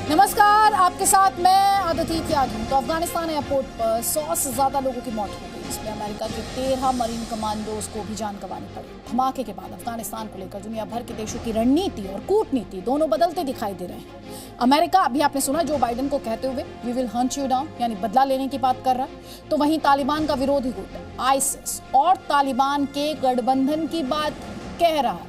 नमस्कार, आपके साथ मैं आदिति त्यागी। तो अफगानिस्तान एयरपोर्ट पर 100 से ज्यादा लोगों की मौत हो गई। इसमें अमेरिका के 13 मरीन कमांडोज को भी जान गंवानी पड़ी। धमाके के बाद अफगानिस्तान को लेकर दुनिया भर के देशों की रणनीति और कूटनीति दोनों बदलते दिखाई दे रहे हैं। अमेरिका, अभी आपने सुना जो बाइडेन को कहते हुए we will hunt you down, यानी बदला लेने की बात कर रहा है। तो वहीं तालिबान का विरोधी गुट आईसिस और तालिबान के गठबंधन की बात कह रहा है।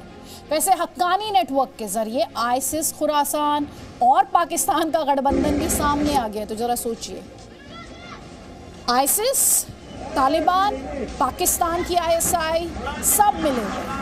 वैसे हक्कानी नेटवर्क के जरिए आईसिस, खुरासान और पाकिस्तान का गठबंधन भी सामने आ गया। तो जरा सोचिए, आईसिस, तालिबान, पाकिस्तान की आईएसआई सब मिले हुए।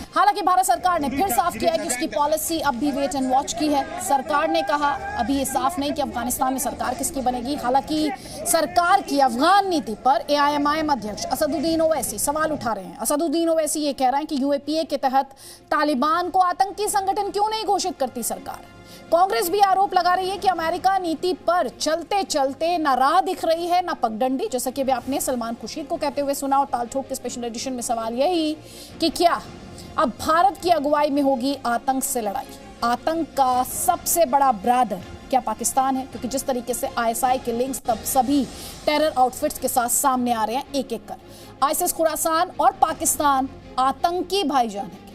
हालांकि भारत सरकार ने फिर साफ किया है कि उसकी पॉलिसी अब भी वेट एंड वॉच की है। सरकार ने कहा अभी ये साफ नहीं कि अफगानिस्तान में सरकार किसकी बनेगी। हालांकि सरकार की अफगान नीति पर एआईएमआईएम अध्यक्ष असदुद्दीन ओवैसी सवाल उठा रहे हैं। असदुद्दीन ओवैसी ये कह रहे हैं कि यूएपीए के तहत तालिबान को आतंकी संगठन क्यों नहीं घोषित करती सरकार। कांग्रेस भी आरोप लगा रही है कि अमेरिका नीति पर चलते चलते न राह दिख रही है न पगडंडी, जैसा कि अभी आपने सलमान खुर्शीद को कहते हुए सुना। और तालठोक के स्पेशल एडिशन में सवाल यही कि क्या अब भारत की अगुवाई में होगी आतंक से लड़ाई। आतंक का सबसे बड़ा ब्रादर क्या पाकिस्तान है? क्योंकि जिस तरीके से आईएसआई के लिंक्स तब सभी टेरर आउटफिट्स के साथ सामने आ रहे हैं एक एक कर। आईसिस, खुरासान और पाकिस्तान आतंकी भाईजान है।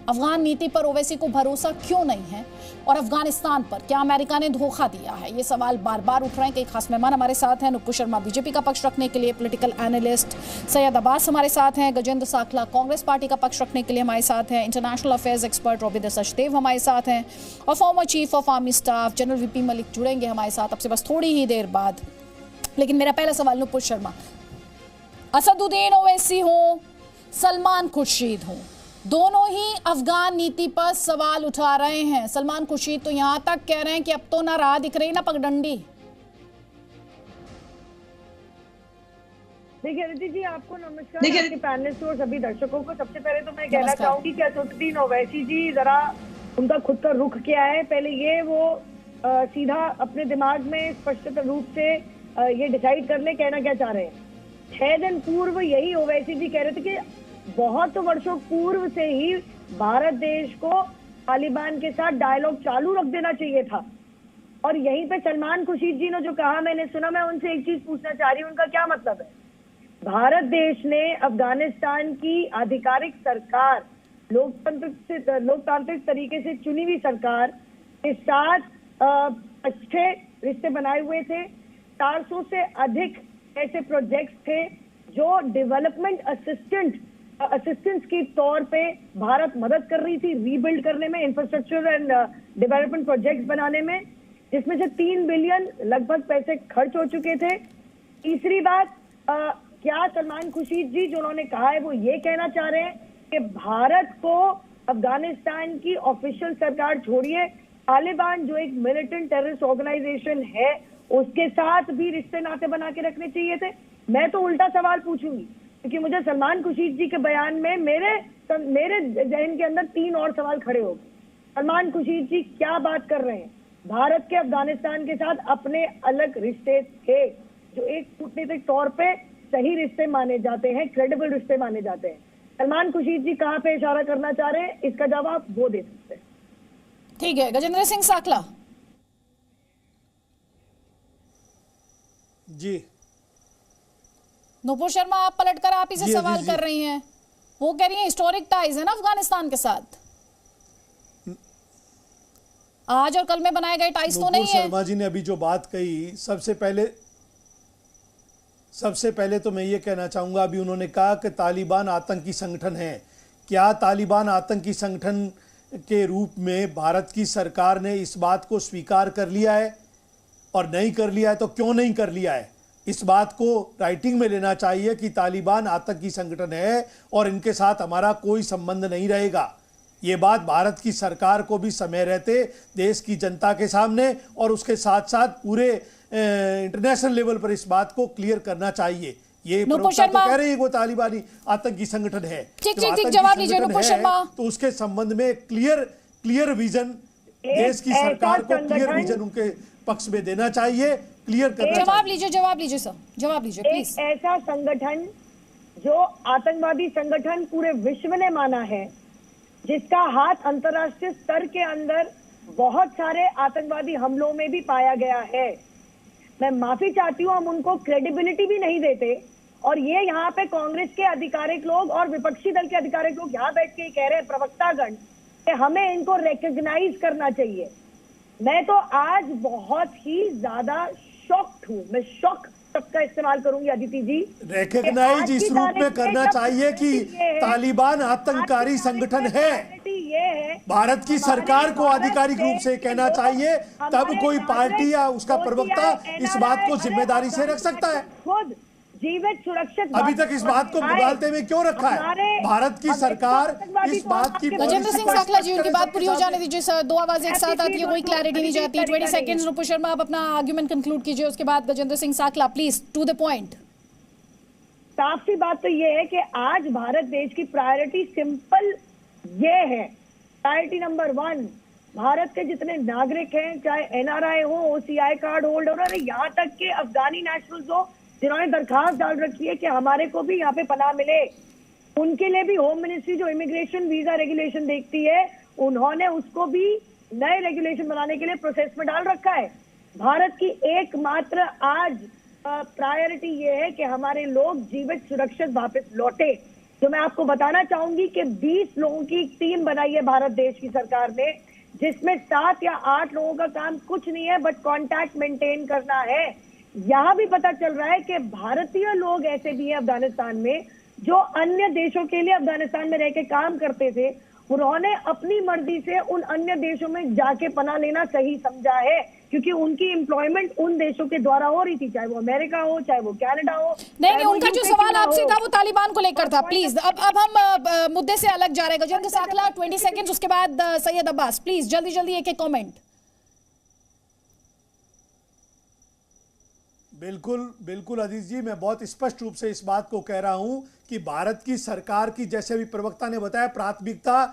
अफगान नीति पर ओवैसी को भरोसा क्यों नहीं है? और अफगानिस्तान पर क्या अमेरिका ने धोखा दिया है? ये सवाल बार बार उठ रहे हैं। कई खास मेहमान हमारे साथ हैं। नुपुर शर्मा बीजेपी का पक्ष रखने के लिए, पॉलिटिकल एनालिस्ट सैयद अब्बास हमारे साथ हैं। गजेंद्र साखला कांग्रेस पार्टी का पक्ष रखने के लिए हमारे साथ हैं। इंटरनेशनल अफेयर्स एक्सपर्ट रोबिदा सचदेव हमारे साथ हैं। और former chief of army staff general VP Malik जुड़ेंगे हमारे साथ आपसे बस थोड़ी ही देर बाद। लेकिन मेरा पहला सवाल नुपुर शर्मा, असदुद्दीन ओवैसी हो, सलमान खुर्शीद हो, दोनों ही अफगान नीति पर सवाल उठा रहे हैं। सलमान खुर्शीद तो यहां तक कह रहे हैं कि अब तो ना राह दिख रही ना पगडंडी। देखिए अदिति जी, आपको नमस्कार, आपके पैनलिस्ट और सभी दर्शकों को। सबसे पहले तो मैं कहना चाहूंगी कि असदुद्दीन ओवैसी जी, जरा उनका खुद का रुख क्या है पहले ये वो सीधा अपने दिमाग में स्पष्ट रूप से ये डिसाइड कर ले कहना क्या चाह रहे हैं। 6 दिन पूर्व यही ओवैसी जी कह रहे थे कि बहुत वर्षों पूर्व से ही भारत देश को तालिबान के साथ डायलॉग चालू रख देना चाहिए था। और यहीं पे सलमान खुर्शीद जी ने जो कहा मैंने सुना, मैं उनसे एक चीज पूछना चाह रही हूँ, उनका क्या मतलब है? भारत देश ने अफगानिस्तान की आधिकारिक सरकार, लोकतांत्रिक तरीके से चुनी हुई सरकार के साथ अच्छे रिश्ते बनाए हुए थे। 400 से अधिक ऐसे प्रोजेक्ट्स थे जो डेवलपमेंट असिस्टेंस के तौर पे भारत मदद कर रही थी रीबिल्ड करने में, इंफ्रास्ट्रक्चर एंड डेवलपमेंट प्रोजेक्ट्स बनाने में, जिसमें से 3 बिलियन लगभग पैसे खर्च हो चुके थे। तीसरी बात, क्या सलमान खुर्शीद जी जो उन्होंने कहा है वो ये कहना चाह रहे हैं कि भारत को अफगानिस्तान की ऑफिशियल सरकार छोड़िए, तालिबान जो एक मिलिटेंट टेररिस्ट ऑर्गेनाइजेशन है उसके साथ भी रिश्ते नाते बना के रखने चाहिए थे? मैं तो उल्टा सवाल पूछूंगी, क्योंकि मुझे सलमान खुर्शीद जी के बयान में मेरे जहन के अंदर 3 और सवाल खड़े हो गए। सलमान खुर्शीद जी क्या बात कर रहे हैं? भारत के अफगानिस्तान के साथ अपने अलग रिश्ते थे जो एक कूटनीतिक तौर पे सही रिश्ते माने जाते हैं, क्रेडिबल रिश्ते माने जाते हैं। सलमान खुर्शीद जी कहाँ पे इशारा करना चाह रहे हैं, इसका जवाब वो दे सकते हैं। ठीक है, गजेंद्र सिंह साखला जी। नुपुर शर्मा, आप पलटकर आप ही से सवाल कर रही हैं। वो कह रही हैं हिस्टोरिक टाइज है ना अफगानिस्तान के साथ, आज और कल में बनाए गए टाइज तो नहीं है। शर्मा जी ने अभी जो बात कही, सबसे पहले तो मैं ये कहना चाहूंगा, अभी उन्होंने कहा कि तालिबान आतंकी संगठन है। क्या तालिबान आतंकी संगठन के रूप में भारत की सरकार ने इस बात को स्वीकार कर लिया है? और नहीं कर लिया है तो क्यों नहीं कर लिया है? इस बात को राइटिंग में लेना चाहिए कि तालिबान आतंकी संगठन है और इनके साथ हमारा कोई संबंध नहीं रहेगा। ये बात भारत की सरकार को भी समय रहते देश की जनता के सामने और उसके साथ साथ पूरे इंटरनेशनल लेवल पर इस बात को क्लियर करना चाहिए। ये प्रवक्ता तो कह रहे हैं वो तालिबानी आतंकी संगठन है। ठीक, जवाब लीजिए नुपुर शर्मा। तो उसके संबंध में क्लियर विजन देश की सरकार को क्लियर विजन उनके पक्ष में देना चाहिए, क्लियर करना। जवाब लीजिए सर, जवाब लीजिए प्लीज। ऐसा संगठन जो आतंकवादी संगठन पूरे विश्व ने माना है, जिसका हाथ अंतर्राष्ट्रीय स्तर के अंदर बहुत सारे आतंकवादी हमलों में भी पाया गया है। मैं माफी चाहती हूँ, हम उनको क्रेडिबिलिटी भी नहीं देते। और ये यहाँ पे कांग्रेस के आधिकारिक लोग और विपक्षी दल के आधिकारिक लोग यहाँ बैठ के कह रहे हैं, प्रवक्तागण, कि हमें इनको रिकॉग्नाइज करना चाहिए। मैं तो आज बहुत ही ज्यादा शॉक्ड हूँ। मैं शॉक शब्द का इस्तेमाल करूंगी अदिति जी। रिकॉग्नाइज इस रूप में करना चाहिए कि तालिबान आतंककारी संगठन है। ये है भारत की सरकार को आधिकारिक रूप से कहना चाहिए, तब कोई पार्टी या उसका प्रवक्ता इस बात को जिम्मेदारी से रख सकता है। खुद जीवित सुरक्षित अभी तक इस बात को मुगालते में क्यों रखा है? भारत की सरकार इस बात की गजेंद्र सिंह साकला जी, उनकी बात पूरी हो जाने दीजिए सर। दो आवाजें एक साथ आती है, कोई क्लैरिटी नहीं जाती। 20 सेकंड्स नुपुर शर्मा, आप अपना आर्गुमेंट कंक्लूड कीजिए, उसके बाद Gajendra Singh Sakla, please to the point. साफ सी बात तो ये है कि आज भारत देश की प्रायोरिटी सिंपल ये है। प्रायोरिटी नंबर 1, भारत के जितने नागरिक हैं, चाहे एनआरआई हो, ओसीआई कार्ड होल्डर हो, यहाँ तक के अफगानी नेशनल्स हो जिन्होंने दरखास्त डाल रखी है कि हमारे को भी यहाँ पे पनाह मिले, उनके लिए भी होम मिनिस्ट्री जो इमिग्रेशन वीजा रेगुलेशन देखती है, उन्होंने उसको भी नए रेगुलेशन बनाने के लिए प्रोसेस में डाल रखा है। भारत की एकमात्र आज प्रायोरिटी ये है कि हमारे लोग जीवित सुरक्षित वापस लौटे। तो मैं आपको बताना चाहूंगी कि 20 लोगों की एक टीम बनाई है भारत देश की सरकार ने, जिसमें 7 या 8 लोगों का काम कुछ नहीं है बट कांटेक्ट मेंटेन करना है। यहाँ भी पता चल रहा है कि भारतीय लोग ऐसे भी हैं अफगानिस्तान में जो अन्य देशों के लिए अफगानिस्तान में रह के काम करते थे, उन्होंने अपनी मर्जी से उन अन्य देशों में जाके पनाह लेना सही समझा है, क्योंकि उनकी एम्प्लॉयमेंट उन देशों के द्वारा हो रही थी, चाहे वो अमेरिका हो, चाहे वो कनाडा हो। नहीं, उनका जो सवाल आपसे था वो तालिबान को लेकर था। प्लीज अब हम मुद्दे से अलग जा रहे हैं। गजेंद्र साकला 20 सेकंड्स, उसके बाद सैयद अब्बास, प्लीज जल्दी जल्दी एक कॉमेंट। बिल्कुल अजीज जी, मैं बहुत स्पष्ट रूप से इस बात को कह रहा हूं कि भारत की सरकार की, जैसे अभी प्रवक्ता ने बताया, प्राथमिकता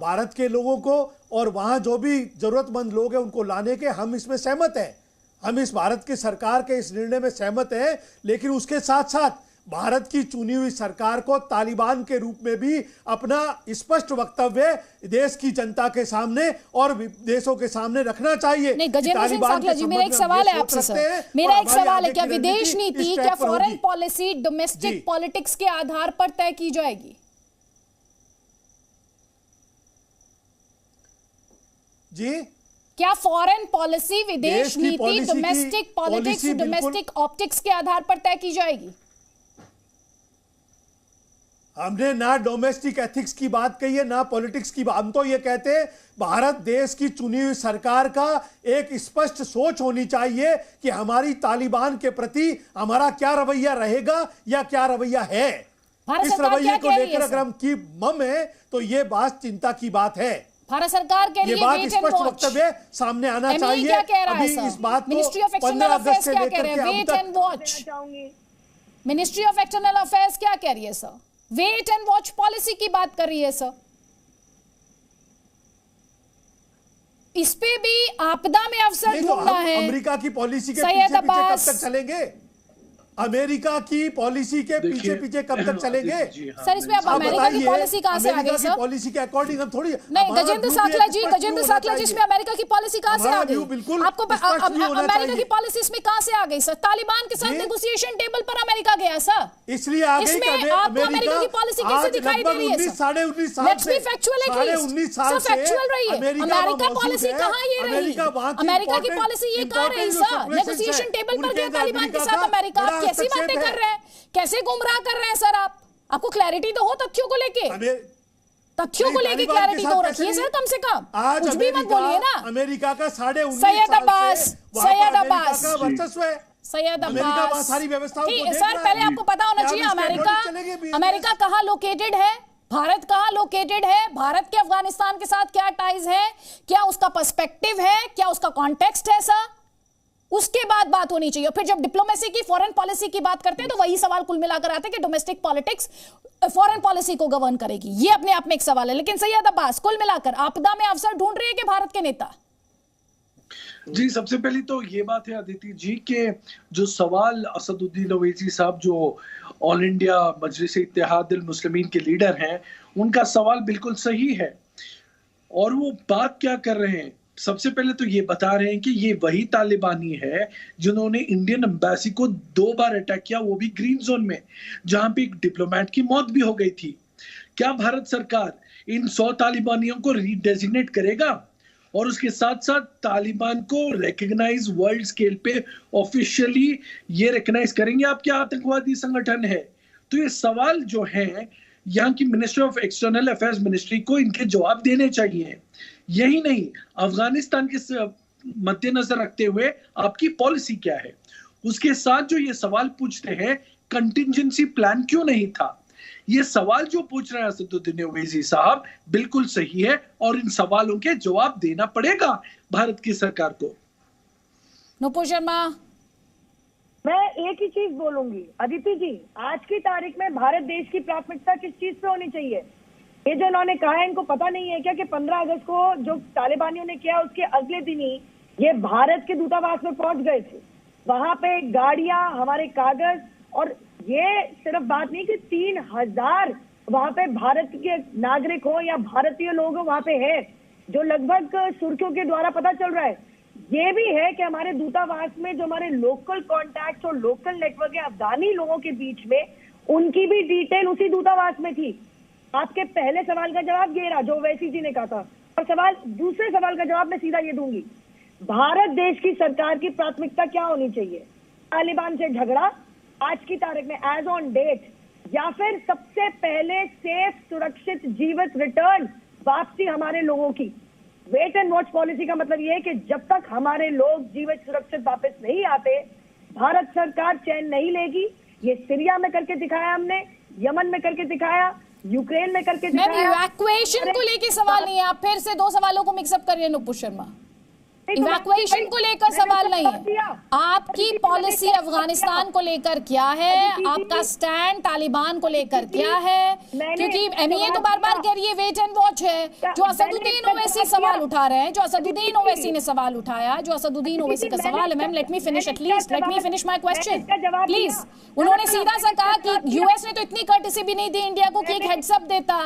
भारत के लोगों को और वहां जो भी जरूरतमंद लोग हैं उनको लाने के, हम इसमें सहमत हैं। हम इस भारत की सरकार के इस निर्णय में सहमत हैं, लेकिन उसके साथ साथ भारत की चुनी हुई सरकार को तालिबान के रूप में भी अपना स्पष्ट वक्तव्य देश की जनता के सामने और देशों के सामने रखना चाहिए। नहीं, गजेंद्र सिंह साकला जी, मेरा एक सवाल है आपसे सर। मेरा एक सवाल है, क्या विदेश नीति, क्या फॉरेन पॉलिसी डोमेस्टिक पॉलिटिक्स के आधार पर तय की जाएगी? जी, क्या फॉरेन पॉलिसी, विदेश नीति, डोमेस्टिक पॉलिटिक्स, डोमेस्टिक ऑप्टिक्स के आधार पर तय की जाएगी? हमने ना डोमेस्टिक एथिक्स की बात कही है, ना पॉलिटिक्स की बात। हम तो ये कहते हैं भारत देश की चुनी हुई सरकार का एक स्पष्ट सोच होनी चाहिए कि हमारी तालिबान के प्रति हमारा क्या रवैया रहेगा या क्या रवैया है। इस रवैये को लेकर अगर हम की मम है तो ये बात चिंता की बात है। भारत सरकार के लिए ये बात स्पष्ट वक्तव्य सामने आना चाहिए। क्या कह रहा है अभी इस बात को मिनिस्ट्री ऑफ एक्सटर्नल अफेयर्स क्या कह रहे हैं? Wait and watch. Ministry of external affairs क्या कह रही है sir? Wait and watch policy की बात कर रही है सर। इस पे भी आपदा में अवसर ढूंढना है। अमेरिका की पॉलिसी के पीछे कब तक चलेंगे? अमेरिका की पॉलिसी के पीछे कब तक चलेंगे? सर, इसमें अब अमेरिका की पॉलिसी कहां से आ गई सर? पॉलिसी के अकॉर्डिंग हम थोड़ी नहीं, गजेंद्र साकला जी, इसमें अमेरिका की पॉलिसी कहां से आ गई? आपको अमेरिका की पॉलिसी इसमें कहां से आ गई सर? तालिबान के साथ नेगोशिएशन टेबल पर अमेरिका गया सर, इसलिए आ गई। इसमें आपको अमेरिका की पॉलिसी कैसे दिखाई दे रही है? 19 साल से फैक्चुअल रही है। अमेरिका पॉलिसी कहां ये रही? अमेरिका की पॉलिसी ये कहां रही सर? नेगोशिएशन टेबल पर गया तालिबान के साथ अमेरिका। कैसी बातें कर रहे हैं, कैसे गुमराह कर रहे हैं सर? आपको क्लैरिटी तो हो तत्यों को लेके, तख्तियों को लेके क्लैरिटी तो रखिए सर, कम से कम कुछ भी मत बोलिए ना। अमेरिका का 19.5 सैयद अब्बास सारी व्यवस्थाओं को सर, पहले आपको पता होना चाहिए अमेरिका कहाँ लोकेटेड है, भारत कहाँ लोकेटेड है, भारत के अफगानिस्तान के साथ क्या टाइज है, क्या उसका पर्सपेक्टिव है, क्या उसका कॉन्टेक्स्ट है सर, उसके बाद बात होनी चाहिए। फिर जब डिप्लोमेसी की, फॉरेन पॉलिसी की बात करते हैं तो वही सवाल कुल मिलाकर आते हैं कि डोमेस्टिक पॉलिटिक्स फॉरेन पॉलिसी को गवर्न करेगी। ये अपने आप में एक सवाल है। लेकिन सैयद अब्बास, कुल मिलाकर आपदा में अवसर ढूंढ रही है कि भारत के नेता? जी, सबसे पहली तो ये बात है अदिति जी के जो सवाल असदुद्दीन ओवैसी साहब जो ऑल इंडिया मजलिस इत्तेहाद मुस्लिमीन के लीडर हैं, उनका सवाल बिल्कुल सही है। और वो बात क्या कर रहे हैं सबसे पहले तो ये बता रहे हैं कि ये वही तालिबानी है जिन्होंने इंडियन एम्बेसी को 2 बार अटैक किया, वो भी ग्रीन जोन में, जहां पे एक डिप्लोमेट की मौत भी हो गई थी। क्या भारत सरकार इन 100 तालिबानियों को रीडेजिग्नेट करेगा और उसके साथ साथ तालिबान को रिकग्नाइज वर्ल्ड स्केल पे ऑफिशियली ये रिकग्नाइज करेंगे आप क्या आतंकवादी संगठन है? तो ये सवाल जो है यहाँ की ministry of external affairs ministry को इनके जवाब देने चाहिए। यही नहीं, अफगानिस्तान के मद्देनजर रखते हुए आपकी पॉलिसी क्या है? उसके साथ जो ये सवाल पूछते हैं कंटिजेंसी प्लान क्यों नहीं था, ये सवाल जो पूछ रहे हैं असदुद्दीन ओवैसी साहब बिल्कुल सही है और इन सवालों के जवाब देना पड़ेगा भारत की सरकार को। नुपुर शर्मा, मैं एक ही चीज बोलूंगी अदिति जी, आज की तारीख में भारत देश की प्राथमिकता किस चीज पे होनी चाहिए? ये जो इन्होंने कहा है, इनको पता नहीं है क्या कि 15 अगस्त को जो तालिबानियों ने किया उसके अगले दिन ही ये भारत के दूतावास में पहुंच गए थे। वहां पे गाड़ियां, हमारे कागज, और ये सिर्फ बात नहीं कि 3000 वहां पे भारत के नागरिक हो या भारतीय लोग वहां पे है, जो लगभग सुर्खियों के द्वारा पता चल रहा है। ये भी है कि हमारे दूतावास में जो हमारे लोकल कॉन्टैक्ट और लोकल नेटवर्क है अफगानी लोगों के बीच में, उनकी भी डिटेल उसी दूतावास में थी। आपके पहले सवाल का जवाब ये रहा जो ओवैसी जी ने कहा था, और दूसरे सवाल का जवाब मैं सीधा ये दूंगी, भारत देश की सरकार की प्राथमिकता क्या होनी चाहिए? तालिबान से झगड़ा आज की तारीख में एज ऑन डेट, या फिर सबसे पहले सेफ, सुरक्षित, जीवित रिटर्न, वापसी हमारे लोगों की? वेट एंड वॉच पॉलिसी का मतलब यह है कि जब तक हमारे लोग जीवित सुरक्षित वापस नहीं आते, भारत सरकार चैन नहीं लेगी। ये सीरिया में करके दिखाया हमने, यमन में करके दिखाया, यूक्रेन में करके दिखाया। इवैक्यूएशन को लेके सवाल नहीं है, आप फिर से 2 सवालों को मिक्सअप कर रहे हैं नुपुर शर्मा। इवैक्यूएशन को लेकर सवाल नहीं है, आपकी पॉलिसी अफगानिस्तान को लेकर क्या है, आपका स्टैंड तालिबान को लेकर क्या है? क्योंकि एमईए तो बार बार कह रही है वेट एंड वॉच है। जो असदुद्दीन ओवैसी सवाल उठा रहे हैं, जो असदुद्दीन ओवैसी ने सवाल उठाया, जो असदुद्दीन ओवैसी का सवाल है, ma'am let me finish at least, let me finish my question please. उन्होंने सीधा सा कहा कि यूएस ने तो इतनी कर्टसी भी नहीं दी इंडिया को कि एक हेड्स अप देता।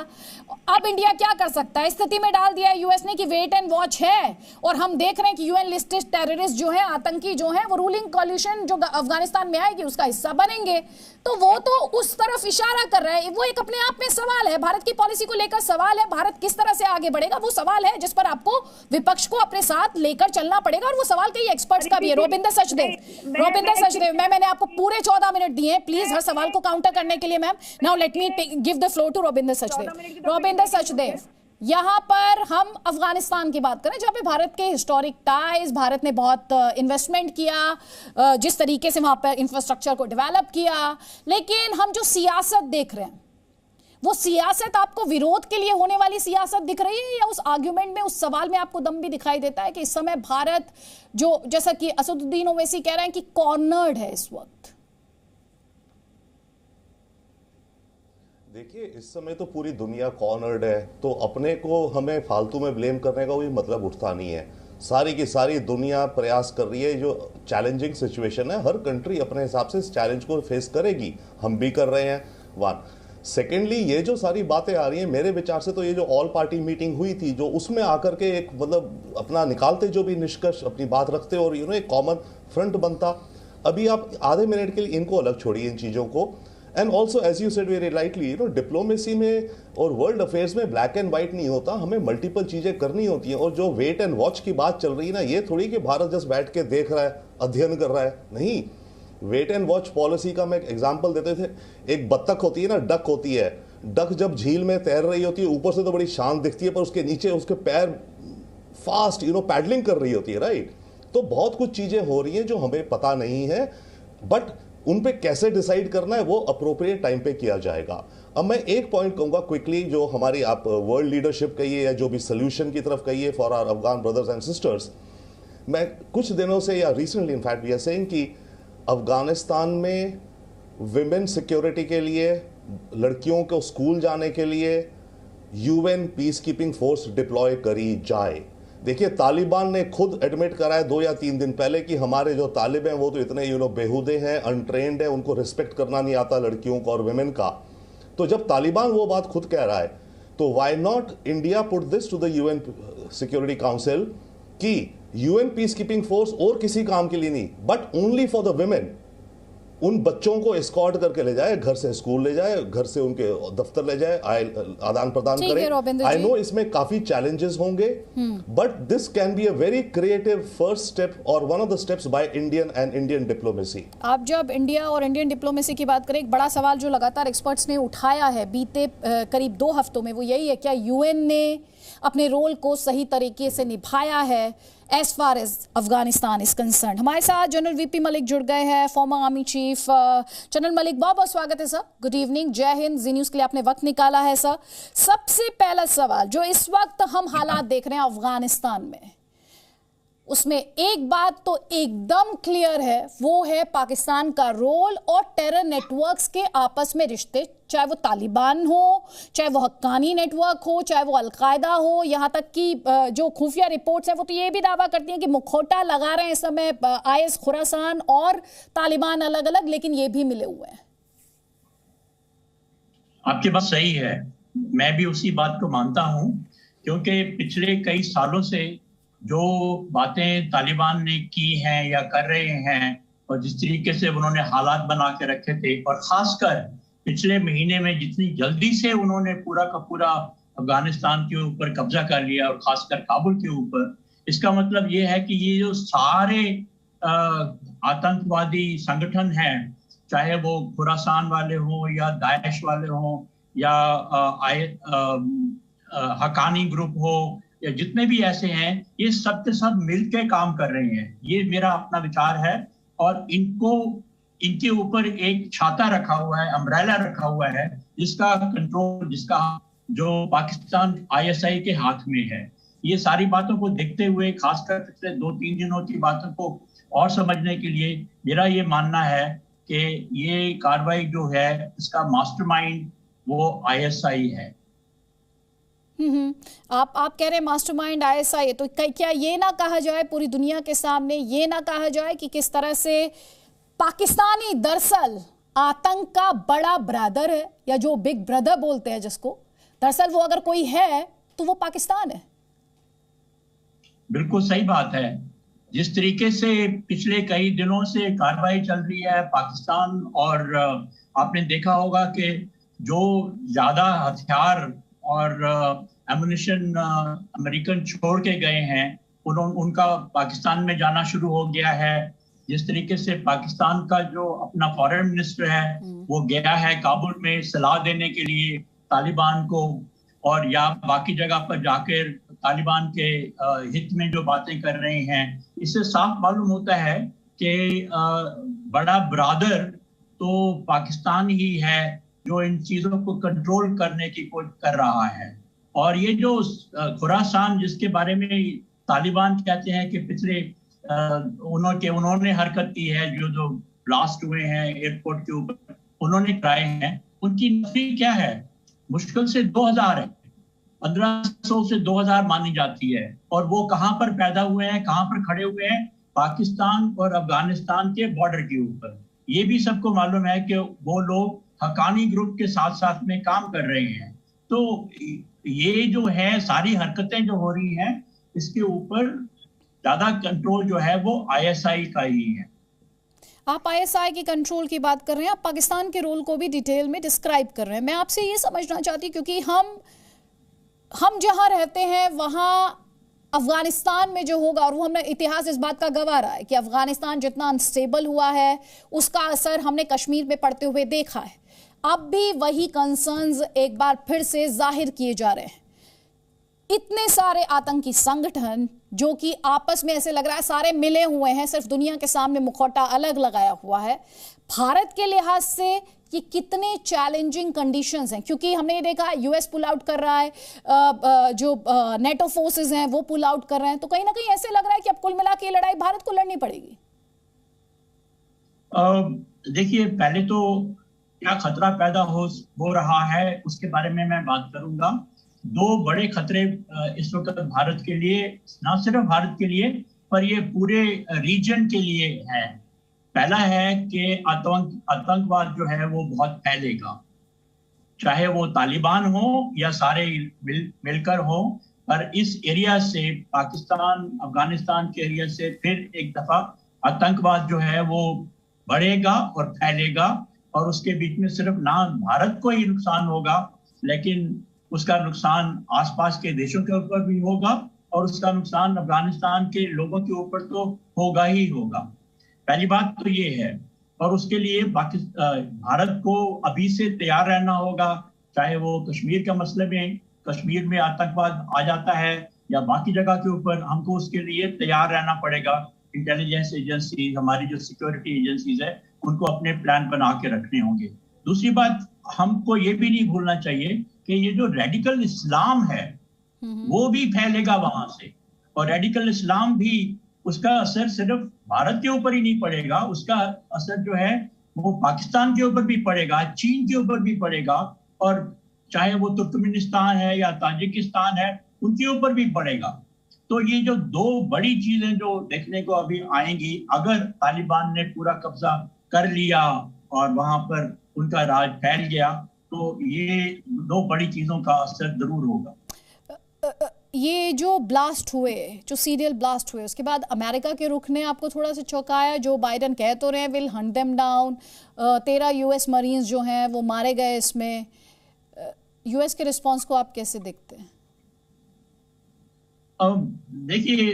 अब इंडिया क्या कर सकता है? स्थिति में डाल दिया यूएस ने कि वेट एंड वॉच है, और हम देख रहे हैं कि यूएन लिस्टेड टेररिस्ट जो है, आतंकी जो है, वो रूलिंग कोलिशन जो अफगानिस्तान में आएगी उसका हिस्सा बनेंगे। तो वो तो उस तरफ इशारा कर रहा है। वो एक अपने आप में सवाल है, भारत की पॉलिसी को लेकर सवाल है, भारत किस तरह से आगे बढ़ेगा वो सवाल है, जिस पर आपको विपक्ष को अपने साथ लेकर चलना पड़ेगा। और वो सवाल कई एक्सपर्ट्स का भी है। रोबिंदर सचदेव, मैंने आपको पूरे 14 मिनट दिए, प्लीज हर सवाल को काउंटर करने के लिए ma'am. Now let me give the floor to Robinder Sachdev. यहाँ पर हम अफगानिस्तान की बात करें, जहाँ पे भारत के हिस्टोरिक टाइज, भारत ने बहुत इन्वेस्टमेंट किया, जिस तरीके से वहाँ पर इंफ्रास्ट्रक्चर को डेवलप किया, लेकिन हम जो सियासत देख रहे हैं वो सियासत आपको विरोध के लिए होने वाली सियासत दिख रही है, या उस आर्ग्यूमेंट में, उस सवाल में आपको दम भी दिखाई देता है कि इस समय भारत जो, जैसा कि असदुद्दीन ओवैसी कह रहे हैं कि कॉर्नर्ड है इस वक्त? देखिए, इस समय तो पूरी दुनिया कॉर्नर्ड है, तो अपने को हमें फालतू में ब्लेम करने का कोई मतलब उठता नहीं है। सारी की सारी दुनिया प्रयास कर रही है, जो चैलेंजिंग सिचुएशन है हर कंट्री अपने हिसाब से इस चैलेंज को फेस करेगी, हम भी कर रहे हैं। 1 सेकेंडली, ये जो सारी बातें आ रही हैं, मेरे विचार से तो ये जो ऑल पार्टी मीटिंग हुई थी, जो उसमें आकर के एक मतलब अपना निकालते जो भी निष्कर्ष, अपनी बात रखते और एक कॉमन फ्रंट बनता। अभी आप आधे मिनट के लिए इनको अलग छोड़िए, इन चीज़ों को। And also as you said very rightly, diplomacy में और वर्ल्ड अफेयर्स में ब्लैक एंड व्हाइट नहीं होता, हमें मल्टीपल चीजें करनी होती हैं। और जो वेट एंड वॉच की बात चल रही है ना, ये थोड़ी कि भारत जस्ट बैठ के देख रहा है, अध्ययन कर रहा है, नहीं। वेट एंड वॉच पॉलिसी का मैं एग्जाम्पल देते थे, एक बत्तख होती है ना, डक होती है, डक जब झील में तैर रही होती है, ऊपर से तो बड़ी शांत दिखती है, पर उसके नीचे उसके पैर फास्ट पैडलिंग कर रही होती है, राइट। तो बहुत कुछ चीजें हो रही हैं जो हमें पता नहीं है, बट उन पे कैसे डिसाइड करना है वो अप्रोप्रिएट टाइम पे किया जाएगा। अब मैं एक पॉइंट कहूंगा क्विकली, जो हमारी आप वर्ल्ड लीडरशिप कहिए या जो भी सोल्यूशन की तरफ कहिए for our Afghan brothers and sisters, मैं कुछ दिनों से या recently in fact we are saying कि अफगानिस्तान में विमेन सिक्योरिटी के लिए, लड़कियों को स्कूल जाने के लिए UN peace keeping force deploy करी जाए। देखिए, तालिबान ने खुद एडमिट करा है 2 या 3 दिन पहले कि हमारे जो तालिब हैं वो तो इतने बेहुदे हैं, अनट्रेंड है, उनको रिस्पेक्ट करना नहीं आता लड़कियों को और विमेन का। तो जब तालिबान वो बात खुद कह रहा है, तो why not India put this to the UN security council कि यूएन पीस कीपिंग फोर्स और किसी काम के लिए नहीं, but only for the women, उन बच्चों को एस्कॉर्ट करके ले जाए, घर से स्कूल ले जाए, घर से उनके दफ्तर ले जाए, आदान प्रदान करें। आई नो इसमें काफी चैलेंजेस होंगे, but this can be a very creative first step और one of the steps by Indian and Indian diplomacy. आप जब इंडिया और इंडियन डिप्लोमेसी की बात करें, एक बड़ा सवाल जो लगातार एक्सपर्ट्स ने उठाया है बीते करीब 2 हफ्तों में, वो यही है, क्या यूएन ने अपने रोल को सही तरीके से निभाया है as far as Afghanistan is concerned. हमारे साथ जनरल वीपी मलिक जुड़ गए हैं, former army chief. General Malik, बहुत बहुत स्वागत है सर, गुड इवनिंग, जय हिंद। जी न्यूज़ के लिए आपने वक्त निकाला है सर। सबसे पहला सवाल, जो इस वक्त हम हालात देख रहे हैं अफगानिस्तान में, उसमें एक बात तो एकदम क्लियर है, वो है पाकिस्तान का रोल और टेरर नेटवर्क्स के आपस में रिश्ते, चाहे वो तालिबान हो, चाहे वो हक्कानी नेटवर्क हो, चाहे वो अलकायदा हो, यहाँ तक कि जो खुफिया रिपोर्ट्स हैं वो तो ये भी दावा करती हैं कि मुखौटा लगा रहे हैं इस समय आईएस खुरासान और तालिबान अलग अलग, लेकिन ये भी मिले हुए हैं। आपकी बात सही है, मैं भी उसी बात को मानता हूं, क्योंकि पिछले कई सालों से जो बातें तालिबान ने की हैं या कर रहे हैं और जिस तरीके से उन्होंने हालात बना के रखे थे, और खासकर पिछले महीने में जितनी जल्दी से उन्होंने पूरा का पूरा अफगानिस्तान के ऊपर कब्जा कर लिया और खासकर काबुल के ऊपर, इसका मतलब ये है कि ये जो सारे आतंकवादी संगठन हैं, चाहे वो खुरासान वाले हों या दाइश वाले हों या हक्कानी ग्रुप हो या जितने भी ऐसे हैं, ये सब के सब मिलकर काम कर रहे हैं। ये मेरा अपना विचार है और इनके ऊपर एक छाता रखा हुआ है, अम्ब्रेला रखा हुआ है, जिसका कंट्रोल, जिसका जो पाकिस्तान आईएसआई के हाथ में है। ये सारी बातों को देखते हुए, खासकर पिछले 2-3 दिनों की बातों को और समझने के लिए मेरा ये मानना है कि ये कार्रवाई जो है इसका मास्टरमाइंड वो आईएसआई है। आप कह रहे हैं मास्टरमाइंड आईएसआई, तो क्या ये ना कहा जाए पूरी दुनिया के सामने, ये ना कहा जाए कि किस तरह से पाकिस्तानी दरअसल आतंक का बड़ा ब्रदर है, या जो बिग ब्रदर बोलते हैं जिसको, दरअसल वो अगर कोई है तो वो पाकिस्तान है? बिल्कुल सही बात है। जिस तरीके से पिछले कई दिनों से कार्रवाई चल रही है पाकिस्तान, और आपने देखा होगा कि जो ज्यादा हथियार और एमुनिशन अमेरिकन छोड़ के गए हैं, उनका पाकिस्तान में जाना शुरू हो गया है। जिस तरीके से पाकिस्तान का जो अपना फॉरेन मिनिस्टर है वो गया है काबुल में सलाह देने के लिए तालिबान को, और या बाकी जगह पर जाकर तालिबान के हित में जो बातें कर रहे हैं, इससे साफ मालूम होता है कि बड़ा ब्रादर तो पाकिस्तान ही है जो इन चीजों को कंट्रोल करने की कोशिश कर रहा है। और ये जो खुरासान जिसके बारे में तालिबान कहते हैं कि पिछले उन्होंने हरकत की है, जो ब्लास्ट हुए हैं एयरपोर्ट के ऊपर, उन्होंने कराए हैं, उनकी नफी क्या है? मुश्किल से 2000 है, 1500 से 2000 मानी जाती है। और वो कहाँ पर पैदा हुए हैं, कहाँ पर खड़े हुए हैं? पाकिस्तान और अफगानिस्तान के बॉर्डर के ऊपर। ये भी सबको मालूम है कि वो लोग हक्कानी ग्रुप के साथ साथ में काम कर रहे हैं। तो ये जो है सारी हरकतें जो हो रही हैं, इसके ऊपर ज्यादा कंट्रोल जो है वो आईएसआई का ही है। आप आईएसआई की कंट्रोल की बात कर रहे हैं, आप पाकिस्तान के रोल को भी डिटेल में डिस्क्राइब कर रहे हैं। मैं आपसे ये समझना चाहती, क्योंकि हम जहां रहते हैं वहां अफगानिस्तान में जो होगा, और वो हमने इतिहास इस बात का गवाह रहा है कि अफगानिस्तान जितना अनस्टेबल हुआ है उसका असर हमने कश्मीर में पड़ते हुए देखा है। अब भी वही कंसर्न्स एक बार फिर से जाहिर किए जा रहे हैं। इतने सारे आतंकी संगठन जो कि आपस में ऐसे लग रहा है सारे मिले हुए हैं, सिर्फ दुनिया के सामने मुखौटा अलग लगाया हुआ है। भारत के लिहाज से ये कितने चैलेंजिंग कंडीशंस हैं, क्योंकि हमने ये देखा यूएस पुल आउट कर रहा है, जो नेटो फोर्सेस हैं वो पुल आउट कर रहे हैं, तो कहीं ना कहीं ऐसे लग रहा है कि अब कुल मिला के लड़ाई भारत को लड़नी पड़ेगी। देखिए, पहले तो क्या खतरा पैदा हो रहा है उसके बारे में मैं बात करूंगा। 2 बड़े खतरे इस वक्त भारत के लिए, ना सिर्फ भारत के लिए पर ये पूरे रीजन के लिए है। पहला है कि आतंकवाद जो है वो बहुत फैलेगा, चाहे वो तालिबान हो या सारे मिलकर हो, पर इस एरिया से, पाकिस्तान अफगानिस्तान के एरिया से फिर एक दफा आतंकवाद जो है वो बढ़ेगा और फैलेगा, और उसके बीच में सिर्फ ना भारत को ही नुकसान होगा, लेकिन उसका नुकसान आसपास के देशों के ऊपर भी होगा, और उसका नुकसान अफगानिस्तान के लोगों के ऊपर तो होगा ही होगा। पहली बात तो ये है, और उसके लिए भारत को अभी से तैयार रहना होगा, चाहे वो कश्मीर के मसले में, कश्मीर में आतंकवाद आ जाता है या बाकी जगह के ऊपर, हमको उसके लिए तैयार रहना पड़ेगा। इंटेलिजेंस एजेंसी, हमारी जो सिक्योरिटी एजेंसीज है, उनको अपने प्लान बना के रखने होंगे। दूसरी बात, हमको ये भी नहीं भूलना चाहिए कि ये जो रेडिकल इस्लाम है वो भी फैलेगा वहां से, और रेडिकल इस्लाम भी, उसका असर सिर्फ भारत के ऊपर ही नहीं पड़ेगा, उसका असर जो है वो पाकिस्तान के ऊपर भी पड़ेगा, चीन के ऊपर भी पड़ेगा, और चाहे वो तुर्कमेनिस्तान है या ताजिकिस्तान है, उनके ऊपर भी पड़ेगा। तो ये जो दो बड़ी चीजें जो देखने को अभी आएंगी, अगर तालिबान ने पूरा कब्जा कर लिया और वहां पर उनका राज फैल गया, तो ये दो बड़ी चीजों का असर जरूर होगा। ये जो ब्लास्ट हुए, जो सीरियल ब्लास्ट हुए, उसके बाद अमेरिका के रुख ने आपको थोड़ा सा चौंकाया। जो बाइडन कह तो रहे हैं will Hunt them down, 13 US marines जो हैं वो मारे गए इसमें। यूएस के रिस्पांस को आप कैसे देखते हैं? देखिए,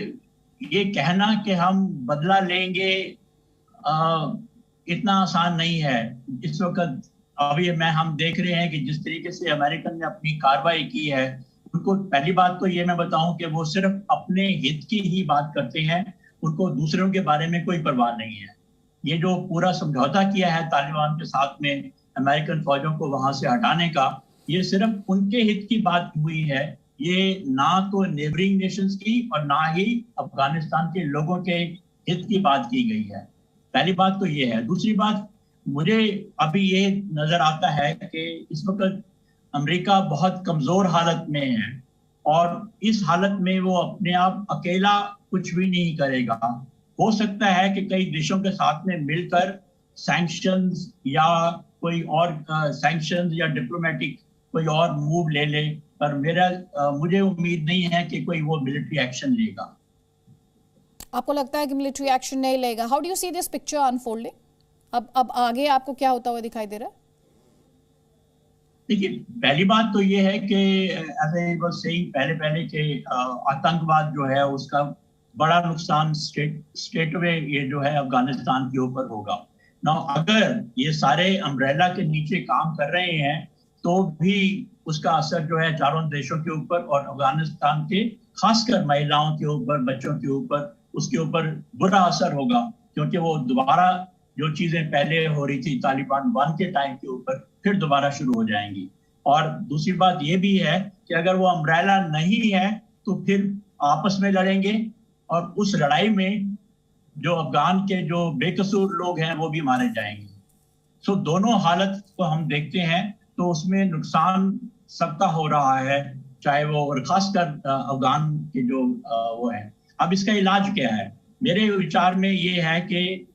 ये कहना कि हम बदला लेंगे इतना आसान नहीं है। इस वक्त अभी हम देख रहे हैं कि जिस तरीके से अमेरिकन ने अपनी कार्रवाई की है, उनको पहली बात तो ये मैं बताऊं कि वो सिर्फ अपने हित की ही बात करते हैं, उनको दूसरों के बारे में कोई परवाह नहीं है। ये जो पूरा समझौता किया है तालिबान के साथ में अमेरिकन फौजों को वहां से हटाने का, ये सिर्फ उनके हित की बात हुई है। ये ना तो नेबरिंग नेशंस की और ना ही अफगानिस्तान के लोगों के हित की बात की गई है। पहली बात तो ये है। दूसरी बात, मुझे अभी ये नजर आता है कि इस वक्त अमेरिका बहुत कमजोर हालत में है, और इस हालत में वो अपने आप अकेला कुछ भी नहीं करेगा। हो सकता है कि कई देशों के साथ में मिलकर सैंक्शंस या कोई और सैंक्शंस या डिप्लोमेटिक कोई और मूव ले ले, पर मुझे उम्मीद नहीं है कि कोई वो मिलिट्री एक्शन लेगा। आपको लगता है कि मिलिट्री एक्शन नहीं लेगा? How do you see this picture unfolding? अब आगे आपको क्या होता हुआ दिखाई दे रहा है? देखिए, पहली बात तो ये है कि एज आई वाज सेइंग पहले के आतंकवाद जो है उसका बड़ा नुकसान स्ट्रेट अवे ये जो है अफगानिस्तान के ऊपर होगा। ना अगर ये सारे अम्ब्रेला के नीचे काम कर रहे हैं तो भी उसका असर जो है चारों देशों के ऊपर और अफगानिस्तान के खासकर महिलाओं के ऊपर, बच्चों के ऊपर, उसके ऊपर बुरा असर होगा, क्योंकि वो दोबारा जो चीजें पहले हो रही थी तालिबान 1 के टाइम के ऊपर फिर दोबारा शुरू हो जाएंगी। और दूसरी बात ये भी है कि अगर वो अम्ब्रेला नहीं है तो फिर आपस में लड़ेंगे, और उस लड़ाई में जो अफगान के जो बेकसूर लोग हैं वो भी मारे जाएंगे। सो दोनों हालत को हम देखते हैं तो उसमें नुकसान सबका हो रहा है, चाहे वो, और खासकर अफगान के जो वो है। अब इसका इलाज क्या है? मेरे विचार में ये है कि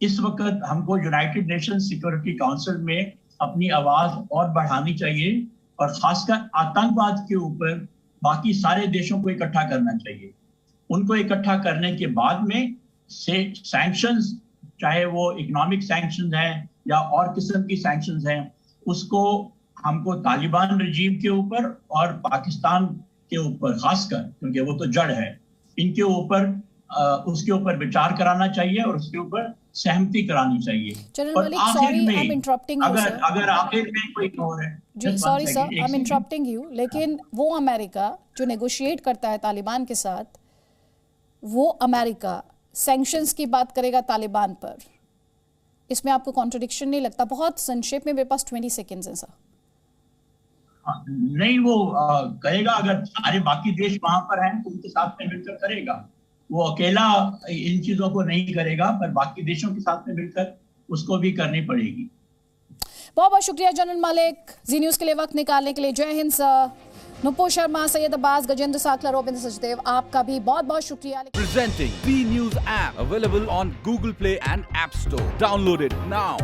इस वक्त हमको यूनाइटेड नेशन सिक्योरिटी काउंसिल में अपनी आवाज और बढ़ानी चाहिए, और खासकर आतंकवाद के ऊपर बाकी सारे देशों को इकट्ठा करना चाहिए। उनको इकट्ठा करने के बाद में सैंक्शंस, चाहे वो इकोनॉमिक सैंक्शंस हैं या और किस्म की सैंक्शंस हैं, उसको हमको तालिबान रजीम के ऊपर और पाकिस्तान के ऊपर खासकर, क्योंकि वो तो जड़ है, इनके ऊपर उसके ऊपर विचार कराना चाहिए और उसके ऊपर सहमति करानी चाहिए। और आखिर में अगर आखिर में कोई और है, sorry sir, I am interrupting you, लेकिन वो अमेरिका जो नेगोशिएट करता है तालिबान के साथ, वो अमेरिका सैंक्शंस की बात करेगा तालिबान पर, इसमें आपको कॉन्ट्रडिक्शन नहीं लगता? बहुत संक्षेप में, मेरे पास 20 सेकेंड्स हैं सर। नहीं, वो करेगा अगर सारे बाकी देश वहां पर हैं तो उनके साथ में मिलकर करेगा। वो अकेला इन चीजों को नहीं करेगा, पर बाकी देशों के साथ में मिलकर उसको भी करनी पड़ेगी। बहुत बहुत शुक्रिया जनरल मलिक, जी न्यूज के लिए वक्त निकालने के लिए। जय हिंद सर। नुपुर शर्मा, सैयद अब्बास, गजेंद्र साकला, रोबिंद्र सचदेव, आपका भी बहुत बहुत शुक्रिया। Presenting B News app available on Google Play and App Store. Download it now.